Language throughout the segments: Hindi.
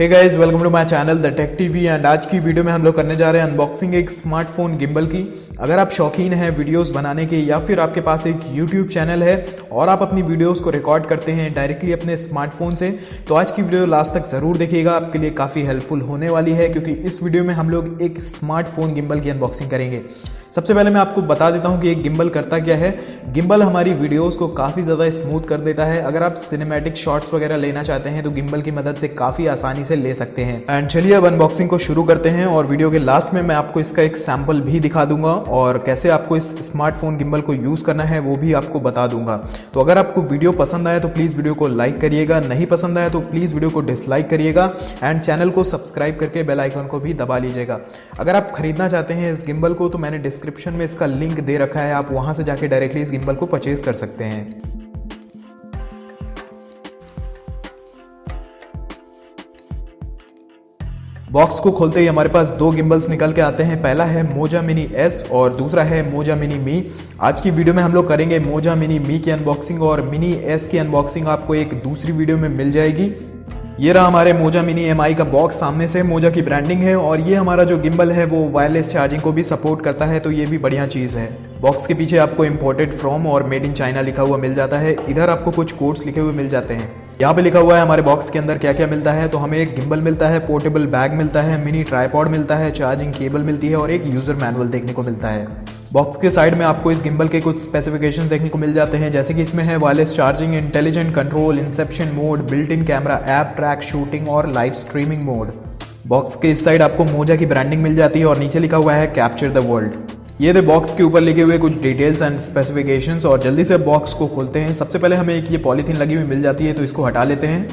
Hey guys, welcome to my channel the tech TV. And आज की वीडियो में हम लोग करने जा रहे हैं अनबॉक्सिंग एक स्मार्टफोन गिम्बल की। अगर आप शौकीन हैं वीडियोस बनाने के या फिर आपके पास एक यूट्यूब चैनल है और आप अपनी वीडियोस को रिकॉर्ड करते हैं डायरेक्टली अपने स्मार्टफोन से, तो आज की वीडियो लास्ट तक ज़रूर देखिएगा, आपके लिए काफ़ी हेल्पफुल होने वाली है क्योंकि इस वीडियो में हम लोग एक स्मार्टफोन गिम्बल की अनबॉक्सिंग करेंगे। सबसे पहले मैं आपको बता देता हूं कि एक गिम्बल करता क्या है। गिम्बल हमारी वीडियोस को काफ़ी ज़्यादा स्मूथ कर देता है। अगर आप सिनेमैटिक शॉट्स वगैरह लेना चाहते हैं तो गिम्बल की मदद से काफ़ी आसानी से ले सकते हैं। एंड चलिए अब अनबॉक्सिंग को शुरू करते हैं और वीडियो के लास्ट में मैं आपको इसका एक सैम्पल भी दिखा दूंगा और कैसे आपको इस स्मार्टफोन गिम्बल को यूज़ करना है वो भी आपको बता दूंगा। तो अगर आपको वीडियो पसंद आए तो प्लीज़ वीडियो को लाइक करिएगा, नहीं पसंद आए तो प्लीज़ वीडियो को डिसलाइक करिएगा एंड चैनल को सब्सक्राइब करके बेल आइकन को भी दबा लीजिएगा। अगर आप खरीदना चाहते हैं इस गिम्बल को तो मैंने डिस्क्रिप्शन में इसका लिंक दे रखा है, आप वहां से जाके डायरेक्टली इस गिम्बल को परचेज कर सकते हैं। बॉक्स को खोलते ही हमारे पास दो गिम्बल्स निकल के आते हैं। पहला है मोजा मिनी एस और दूसरा है मोजा मिनी मी। आज की वीडियो में हम लोग करेंगे मोजा मिनी मी की अनबॉक्सिंग और मिनी एस की अनबॉक्सिंग आपको एक दूसरी वीडियो में मिल जाएगी। ये रहा हमारे मोजा मिनी एमआई का बॉक्स, सामने से मोजा की ब्रांडिंग है और ये हमारा जो गिम्बल है वो वायरलेस चार्जिंग को भी सपोर्ट करता है, तो ये भी बढ़िया चीज़ है। बॉक्स के पीछे आपको इंपोर्टेड फ्रॉम और मेड इन चाइना लिखा हुआ मिल जाता है। इधर आपको कुछ कोड्स लिखे हुए मिल जाते हैं। यहाँ पे लिखा हुआ है हमारे बॉक्स के अंदर क्या क्या मिलता है। तो हमें एक गिम्बल मिलता है, पोर्टेबल बैग मिलता है, मिनी ट्राइपॉड मिलता है, चार्जिंग केबल मिलती है और एक यूजर मैनुअल देखने को मिलता है। बॉक्स के साइड में आपको इस गिम्बल के कुछ स्पेसिफिकेशन देखने को मिल जाते हैं, जैसे कि इसमें है wireless charging, intelligent control, Inception mode, built in camera, app track, shooting और लाइव स्ट्रीमिंग मोड। बॉक्स के इस साइड आपको मोजा की ब्रांडिंग मिल जाती है और नीचे लिखा हुआ है कैप्चर द वर्ल्ड। ये थे बॉक्स के ऊपर लिखे हुए कुछ डिटेल्स एंड स्पेसिफिकेशंस और जल्दी से बॉक्स को खोलते हैं। सबसे पहले हमें एक ये पॉलीथीन लगी हुई मिल जाती है, तो इसको हटा लेते हैं।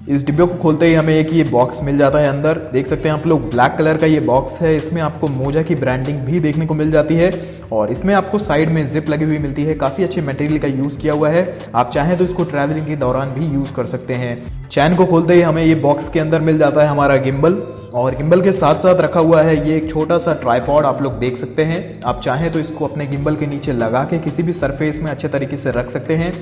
इस डिब्बे को खोलते ही हमें एक ये बॉक्स मिल जाता है। अंदर देख सकते हैं आप लोग, ब्लैक कलर का ये बॉक्स है। इसमें आपको मोजा की ब्रांडिंग भी देखने को मिल जाती है और इसमें आपको साइड में जिप लगी हुई मिलती है। काफ़ी अच्छे मटेरियल का यूज़ किया हुआ है, आप चाहें तो इसको ट्रैवलिंग के दौरान भी यूज़ कर सकते हैं। चैन को खोलते ही हमें ये बॉक्स के अंदर मिल जाता है हमारा गिम्बल और गिम्बल के साथ साथ रखा हुआ है ये एक छोटा सा ट्राइपॉड, आप लोग देख सकते हैं। आप चाहें तो इसको अपने गिम्बल के नीचे लगा के किसी भी सरफेस में अच्छे तरीके से रख सकते हैं।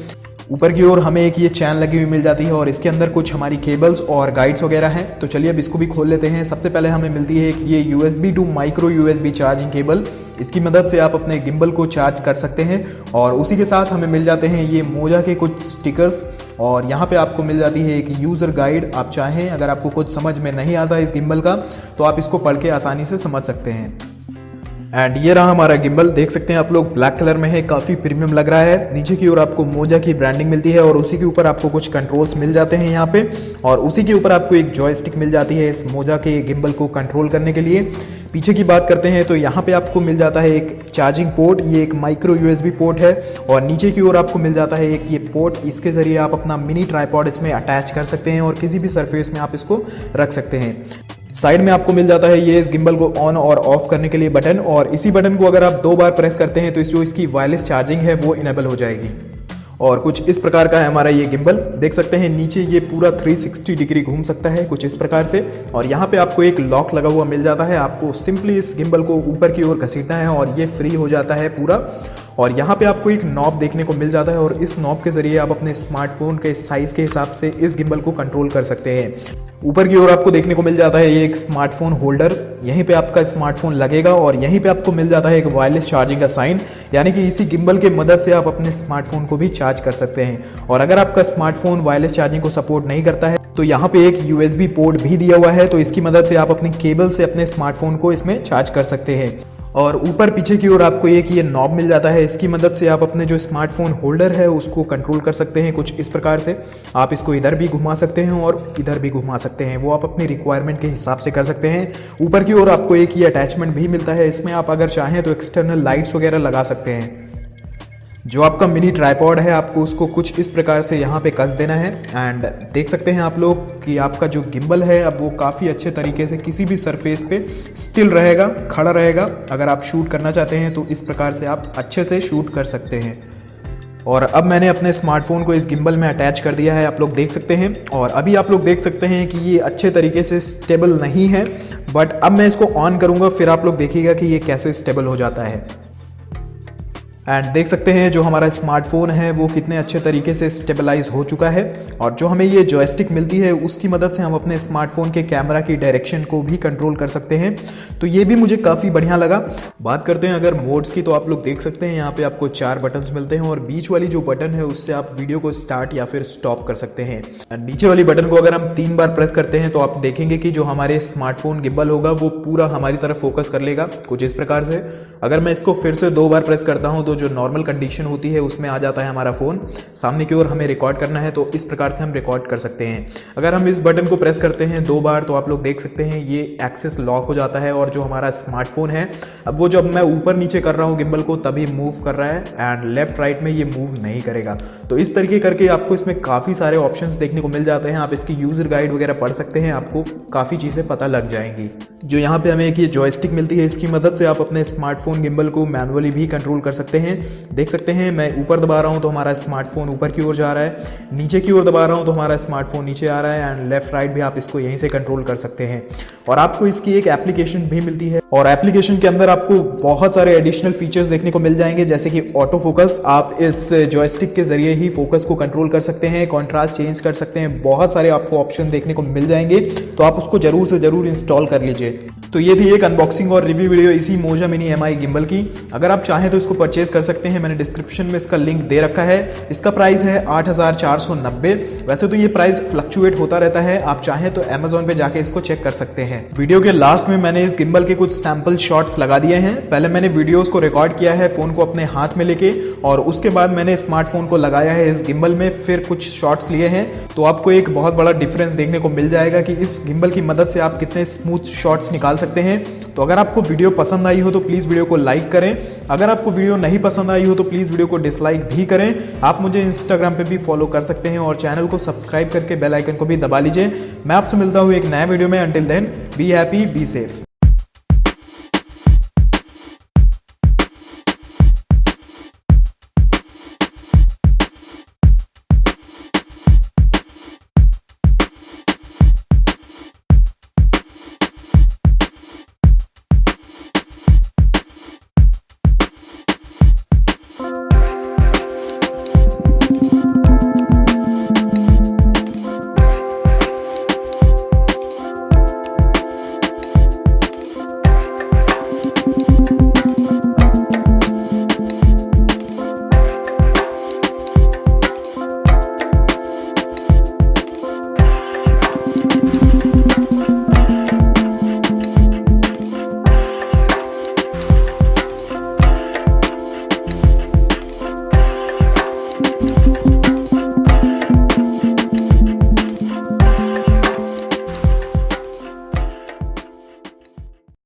ऊपर की ओर हमें एक ये चैन लगी हुई मिल जाती है और इसके अंदर कुछ हमारी केबल्स और गाइड्स वगैरह हैं। तो चलिए अब इसको भी खोल लेते हैं। सबसे पहले हमें मिलती है एक ये USB to micro USB charging cable. इसकी मदद से आप अपने गिम्बल को चार्ज कर सकते हैं और उसी के साथ हमें मिल जाते हैं ये मोजा के कुछ स्टिकर्स और यहाँ पे आपको मिल जाती है एक यूज़र गाइड। आप चाहें अगर आपको कुछ समझ में नहीं आता इस गिम्बल का तो आप इसको पढ़ के आसानी से समझ सकते हैं। एंड ये रहा हमारा गिम्बल, देख सकते हैं आप लोग, ब्लैक कलर में है, काफ़ी प्रीमियम लग रहा है। नीचे की ओर आपको मोजा की ब्रांडिंग मिलती है और उसी के ऊपर आपको कुछ कंट्रोल्स मिल जाते हैं यहाँ पे और उसी के ऊपर आपको एक जॉयस्टिक मिल जाती है इस मोजा के गिम्बल को कंट्रोल करने के लिए। पीछे की बात करते हैं तो यहाँ पे आपको मिल जाता है एक चार्जिंग पोर्ट, ये एक माइक्रो USB पोर्ट है और नीचे की ओर आपको मिल जाता है एक ये पोर्ट। इसके ज़रिए आप अपना मिनी ट्राइपॉड इसमें अटैच कर सकते हैं और किसी भी सरफेस में आप इसको रख सकते हैं। साइड में आपको मिल जाता है ये इस गिम्बल को ऑन और ऑफ करने के लिए बटन और इसी बटन को अगर आप 2 बार प्रेस करते हैं तो जो इसकी वायरलेस चार्जिंग है वो इनेबल हो जाएगी। और कुछ इस प्रकार का है हमारा ये गिम्बल, देख सकते हैं नीचे ये पूरा 360 डिग्री घूम सकता है कुछ इस प्रकार से और यहाँ पे आपको एक लॉक लगा हुआ मिल जाता है। आपको सिंपली इस गिम्बल को ऊपर की ओर घसीटना है और ये फ्री हो जाता है पूरा। और यहाँ पे आपको एक नॉब देखने को मिल जाता है और इस नॉब के ज़रिए आप अपने स्मार्टफोन के साइज़ के हिसाब से इस गिम्बल को कंट्रोल कर सकते हैं। ऊपर की ओर आपको देखने को मिल जाता है ये एक स्मार्टफोन होल्डर, यहीं पे आपका स्मार्टफोन लगेगा और यहीं पे आपको मिल जाता है एक वायरलेस चार्जिंग का साइन, यानी कि इसी गिम्बल के मदद से आप अपने स्मार्टफोन को भी चार्ज कर सकते हैं। और अगर आपका स्मार्टफोन वायरलेस चार्जिंग को सपोर्ट नहीं करता है तो यहाँ पे एक USB पोर्ट भी दिया हुआ है, तो इसकी मदद से आप अपनी केबल से अपने स्मार्टफोन को इसमें चार्ज कर सकते हैं। और ऊपर पीछे की ओर आपको एक ये नॉब मिल जाता है, इसकी मदद से आप अपने जो स्मार्टफोन होल्डर है उसको कंट्रोल कर सकते हैं कुछ इस प्रकार से। आप इसको इधर भी घुमा सकते हैं और इधर भी घुमा सकते हैं, वो आप अपनी रिक्वायरमेंट के हिसाब से कर सकते हैं। ऊपर की ओर आपको एक ये अटैचमेंट भी मिलता है, इसमें आप अगर चाहें तो एक्सटर्नल लाइट्स वगैरह लगा सकते हैं। जो आपका मिनी ट्राइपॉड है आपको उसको कुछ इस प्रकार से यहाँ पे कस देना है एंड देख सकते हैं आप लोग कि आपका जो गिम्बल है अब वो काफ़ी अच्छे तरीके से किसी भी सरफेस पे स्टिल रहेगा, खड़ा रहेगा। अगर आप शूट करना चाहते हैं तो इस प्रकार से आप अच्छे से शूट कर सकते हैं। और अब मैंने अपने स्मार्टफोन को इस गिम्बल में अटैच कर दिया है, आप लोग देख सकते हैं। और अभी आप लोग देख सकते हैं कि ये अच्छे तरीके से स्टेबल नहीं है, बट अब मैं इसको ऑन करूंगा, फिर आप लोग देखिएगा कि ये कैसे स्टेबल हो जाता है। एंड देख सकते हैं जो हमारा स्मार्टफोन है वो कितने अच्छे तरीके से स्टेबलाइज हो चुका है। और जो हमें ये जॉयस्टिक मिलती है उसकी मदद से हम अपने स्मार्टफोन के कैमरा की डायरेक्शन को भी कंट्रोल कर सकते हैं, तो ये भी मुझे काफ़ी बढ़िया लगा। बात करते हैं अगर मोड्स की, तो आप लोग देख सकते हैं यहाँ पे आपको 4 बटन्स मिलते हैं और बीच वाली जो बटन है उससे आप वीडियो को स्टार्ट या फिर स्टॉप कर सकते हैं। एंड नीचे वाली बटन को अगर हम 3 बार प्रेस करते हैं तो आप देखेंगे कि जो हमारे स्मार्टफोन गिम्बल होगा वो पूरा हमारी तरफ फोकस कर लेगा, कुछ इस प्रकार से। अगर मैं इसको फिर से 2 बार प्रेस करता हूँ तो जो नॉर्मल कंडीशन होती है उसमें आ जाता है हमारा फोन सामने की ओर, हमें रिकॉर्ड करना है तो इस प्रकार से हम रिकॉर्ड कर सकते हैं। अगर हम इस बटन को प्रेस करते हैं 2 बार तो आप लोग देख सकते हैं ये एक्सेस लॉक हो जाता है और जो हमारा स्मार्टफोन है अब वो जब मैं ऊपर नीचे कर रहा हूँ गिम्बल को तभी मूव कर रहा है एंड लेफ्ट राइट में ये मूव नहीं करेगा। तो इस तरीके करके आपको इसमें काफ़ी सारे ऑप्शंस देखने को मिल जाते हैं। आप इसकी यूजर गाइड वगैरह पढ़ सकते हैं, आपको काफ़ी चीज़ें पता लग जाएंगी। जो यहाँ पे हमें एक ये जॉयस्टिक मिलती है इसकी मदद से आप अपने स्मार्टफोन गिम्बल को मैनुअली भी कंट्रोल कर सकते हैं। देख सकते हैं मैं ऊपर दबा रहा हूँ तो हमारा स्मार्टफोन ऊपर की ओर जा रहा है, नीचे की ओर दबा रहा हूँ तो हमारा स्मार्टफोन नीचे आ रहा है एंड लेफ्ट राइट भी आप इसको यहीं से कंट्रोल कर सकते हैं। और आपको इसकी एक एप्लीकेशन भी मिलती है और एप्लीकेशन के अंदर आपको बहुत सारे एडिशनल फीचर्स देखने को मिल जाएंगे, जैसे कि ऑटो फोकस। आप इस जॉयस्टिक के जरिए ही फोकस को कंट्रोल कर सकते हैं, कॉन्ट्रास्ट चेंज कर सकते हैं, बहुत सारे आपको ऑप्शन देखने को मिल जाएंगे, तो आप उसको जरूर से जरूर इंस्टॉल कर लीजिए। तो ये थी एक अनबॉक्सिंग और रिव्यू वीडियो इसी मोजा मिनी MI गिम्बल की। अगर आप चाहें तो इसको परचेज कर सकते हैं, मैंने डिस्क्रिप्शन में इसका लिंक दे रखा है। इसका प्राइस है 8,490। वैसे तो ये प्राइस फ्लक्चुएट होता रहता है, आप चाहें तो अमेजोन पे जाके इसको चेक कर सकते हैं। वीडियो के लास्ट में मैंने इस गिम्बल के कुछ सैंपल शॉट्स लगा दिए हैं। पहले मैंने वीडियोस को रिकॉर्ड किया है फोन को अपने हाथ में लेके और उसके बाद मैंने स्मार्टफोन को लगाया है इस गिम्बल में, फिर कुछ शॉट्स लिए हैं। तो आपको एक बहुत बड़ा डिफरेंस देखने को मिल जाएगा कि इस गिम्बल की मदद से आप कितने स्मूथ शॉट्स निकाल सकते हैं। तो अगर आपको वीडियो पसंद आई हो तो प्लीज़ वीडियो को लाइक करें। अगर आपको वीडियो नहीं पसंद आई हो तो प्लीज़ वीडियो को डिसलाइक भी करें। आप मुझे इंस्टाग्राम पे भी फॉलो कर सकते हैं और चैनल को सब्सक्राइब करके बेल आइकन को भी दबा लीजिए। मैं आपसे मिलता हूँ एक नया वीडियो में। Until then be happy, be safe.